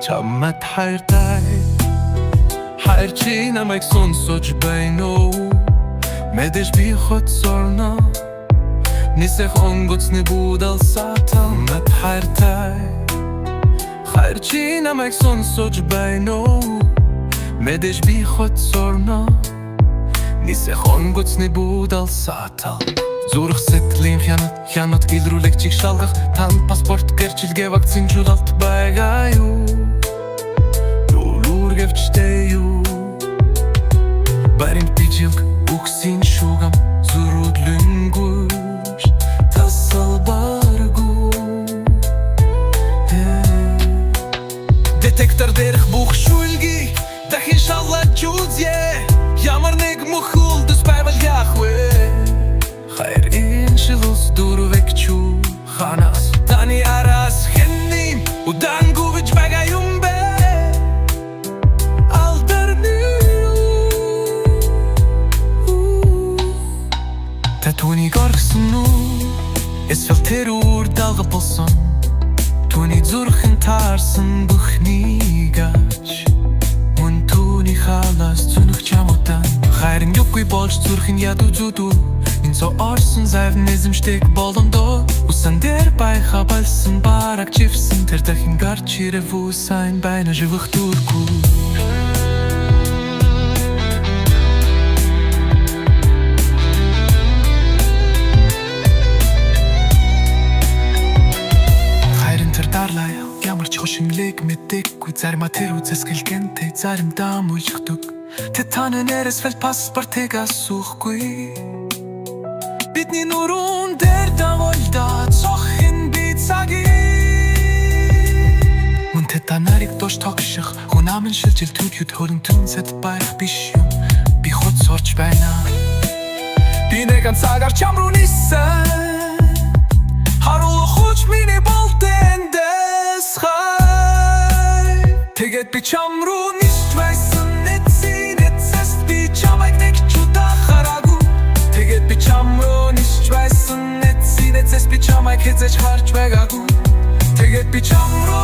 чамд хайртай хайрчи намайг сонсож байна уу мэдээж би хоцорно нисэх онгоцны будал сатамд хайртай хайрчи намайг сонсож байна уу мэдээж би хоцорно нисэх онгоцны будал сатал зүрх сэтгэлийн хянат илрүүлэх чиг шалгах танд паспорт гэрчилгээ вакцинжуулалт байгаа юу гэвчтэй юу барин пижиг үхсийн шугам зүрүүлэнгүйш тасалбаргүй детектор дээрх бүх шүлгийг дахин шалгаж үзье ямар нэг мөхөл дэс байвал яахвэ хайр иншилус дурвэгчүү ханаас таны араас хэнним удан гувэж байгаа юм бэ Түүний горгсон уу эсвэл тэр үр далга болсон түүний зүрхэн таарсан бүхнийг аж мөн түүний халаас зүнх чамуудан хайрын юггүй болж зүрхэн ядуу зүдүү энэ со орсон зайвн эзэмшдэг боломдоо усан дээр байха болсон бараг чивсэн тэр дахин гарч ирэв сайн байна живых дургүй ямар ч хошинлэг мэдээгүй заримаа тэр үзэсгэлгэнтэй заримдаа муулчихдаг тэ таны нэрээс фэл паспортыг асуухгүй бидний нуруунд дээр даволдаад цохин би цагийг мөн тэ та нарыг доош тогших хүн амын шилжил түүхэд хөрөн түнсэд байх биш юм би хоцорч байна би нэгэн цагаар чам руу нисэн харуулах хүч миний болтэн тэгээд би чам руу нисч байсан нэцэст би чамайг нэг чудаа хараагүй тэгээд би чам руу нисч байсан нэцэст би чамайг хэзээж харж байгаагүй тэгээд би чам руу